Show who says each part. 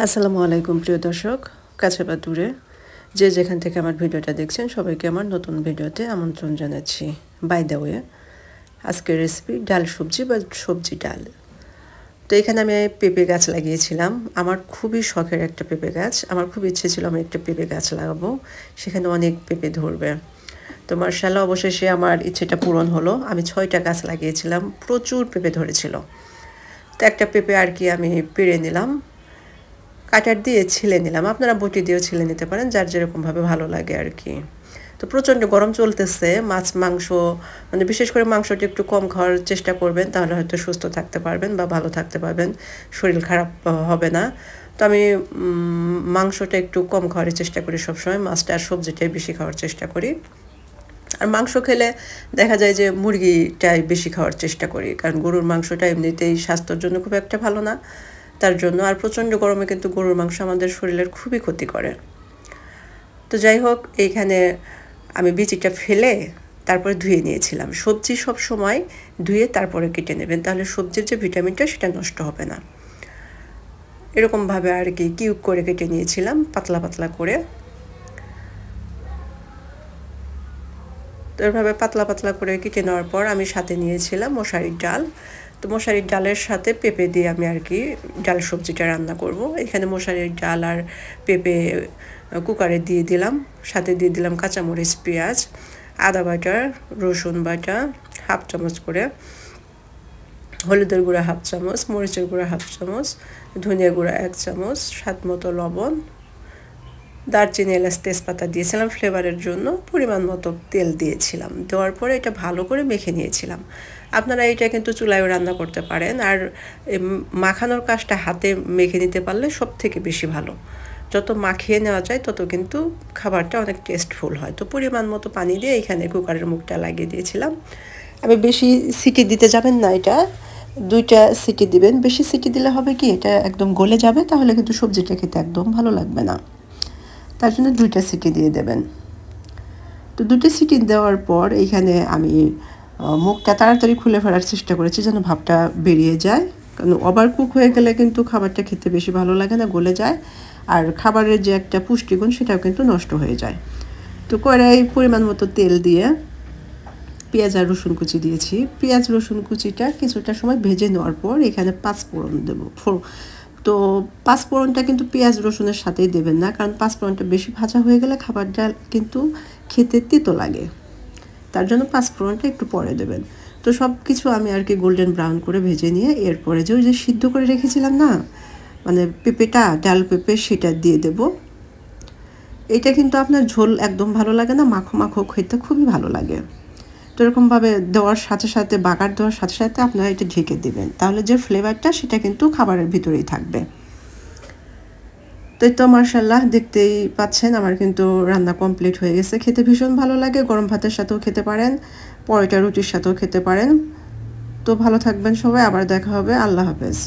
Speaker 1: আসসালামু আলাইকুম প্রিয় দর্শক, কাছে বা দূরে যে যেখান থেকে আমার ভিডিওটা দেখছেন সবাইকে আমার নতুন ভিডিওতে আমন্ত্রণ জানাচ্ছি। বাই দ্য ওয়ে, আজকের রেসিপি ডাল সবজি বা সবজি ডাল। তো এখানে আমি পেঁপে গাছ লাগিয়েছিলাম। আমার খুবই শখের একটা পেঁপে গাছ। আমার খুব ইচ্ছে ছিল আমি একটা পেঁপে গাছ লাগাবো, সেখানে অনেক পেঁপে ধরবে। তো মাশাআল্লাহ অবশেষে আমার ইচ্ছেটা পূরণ হলো। আমি 6টা গাছ লাগিয়েছিলাম, প্রচুর পেঁপে ধরেছিল। তো একটা পেঁপে আর কি আমি পেড়ে নিলাম, কাটার দিয়ে ছিলে নিলাম। আপনারা বটি দিয়েও ছিলে নিতে পারেন, যার যেরকমভাবে ভালো লাগে আর কি। তো প্রচণ্ড গরম চলতেছে, মাছ মাংস মানে বিশেষ করে মাংসটা একটু কম খাওয়ার চেষ্টা করবেন, তাহলে হয়তো সুস্থ থাকতে পারবেন বা ভালো থাকতে পারবেন, শরীর খারাপ হবে না। তো আমি মাংসটা একটু কম খাওয়ার চেষ্টা করি সবসময়, মাছটা আর সবজিটাই বেশি খাওয়ার চেষ্টা করি। আর মাংস খেলে দেখা যায় যে মুরগিটাই বেশি খাওয়ার চেষ্টা করি, কারণ গরুর মাংসটা এমনিতেই স্বাস্থ্যের জন্য খুব একটা ভালো না, তার জন্য। আর প্রচণ্ড গরমে কিন্তু গরুর মাংস আমাদের শরীরের খুবই ক্ষতি করে। তো যাই হোক, এইখানে আমি বিচিটা ফেলে তারপরে ধুয়ে নিয়েছিলাম। সবজি সব সময় ধুয়ে তারপরে কেটে নেবেন, তাহলে সবজির যে ভিটামিনটা সেটা নষ্ট হবে না। এরকমভাবে আর কি কিউব করে কেটে নিয়েছিলাম, পাতলা পাতলা করে। তো এভাবে পাতলা পাতলা করে কেটে নেওয়ার পর আমি সাথে নিয়েছিলাম মশারির ডাল। তো মশারির ডালের সাথে পেঁপে দিয়ে আমি আর কি ডাল সবজিটা রান্না করব। এখানে মশারির ডাল আর পেঁপে কুকারে দিয়ে দিলাম, সাথে দিয়ে দিলাম কাঁচামরিচ, পেঁয়াজ, আদা বাটা, রসুন বাটা হাফ চামচ করে, হলুদের গুঁড়া হাফ চামচ, মরিচের গুঁড়া হাফ চামচ, ধনিয়া গুঁড়া 1 চামচ, স্বাদ মতো লবণ, দারচিনি, এলাচ, তেজপাতা দিয়েছিলাম ফ্লেভারের জন্য, পরিমাণ মতো তেল দিয়েছিলাম। দেওয়ার পরে এটা ভালো করে মেখে নিয়েছিলাম। আপনারা এটা কিন্তু চুলায়ও রান্না করতে পারেন, আর মাখানোর কাজটা হাতে মেখে নিতে পারলে সব থেকে বেশি ভালো। যত মাখিয়ে নেওয়া যায় তত কিন্তু খাবারটা অনেক টেস্টফুল হয়। তো পরিমাণ মতো পানি দিয়ে এখানে কুকারের মুখটা লাগিয়ে দিয়েছিলাম। আমি বেশি সিটি দিতে যাবেন না, এটা 2টা সিটি দিবেন। বেশি সিটি দিলে হবে কি, এটা একদম গলে যাবে, তাহলে কিন্তু সবজিটা খেতে একদম ভালো লাগবে না। তার জন্য 2টা সিটি দিয়ে দেবেন। তো 2টা সিটি দেওয়ার পর এইখানে আমি মুখটা তাড়াতাড়ি খুলে ফেলার চেষ্টা করেছি যেন ভাপটা বেরিয়ে যায়, কারণ ওভার কুক হয়ে গেলে কিন্তু খাবারটা খেতে বেশি ভালো লাগে না, গলে যায়, আর খাবারের যে একটা পুষ্টিগুণ সেটাও কিন্তু নষ্ট হয়ে যায়। তো কড়াই পরিমাণ মতো তেল দিয়ে পেঁয়াজ আর রসুন কুচি দিয়েছি। পেঁয়াজ রসুন কুচিটা কিছুটা সময় ভেজে নেওয়ার পর এখানে 5 ফোড়ন দেবো। তো 5 ফোড়নটা কিন্তু পেঁয়াজ রসুনের সাথেই দেবেন না, কারণ 5 ফোড়নটা বেশি ভাজা হয়ে গেলে খাবারটা কিন্তু খেতে তেতো লাগে, তার জন্য 5 ফোড়নটা একটু পরে দেবেন। তো সব কিছু আমি আর কি গোল্ডেন ব্রাউন করে ভেজে নিয়ে এরপরে যে ওই যে সিদ্ধ করে রেখেছিলাম না, মানে পেঁপেটা, ডাল পেঁপে, সেটা দিয়ে দেব। এটা কিন্তু আপনার ঝোল একদম ভালো লাগে না, মাখো মাখো খেতে খুবই ভালো লাগে। তো এরকমভাবে দেওয়ার সাথে সাথে, বাগার দেওয়ার সাথে সাথে আপনারা এটা ঢেকে দেবেন, তাহলে যে ফ্লেভারটা সেটা কিন্তু খাবারের ভিতরেই থাকবে। তো মাশাআল্লাহ দেখতেই পাচ্ছেন আমার কিন্তু রান্না কমপ্লিট হয়ে গেছে। খেতে ভীষণ ভালো লাগে, গরম ভাতের সাথেও খেতে পারেন, পরোটা রুটির সাথেও খেতে পারেন। তো ভালো থাকবেন সবাই, আবার দেখা হবে, আল্লাহ হাফেজ।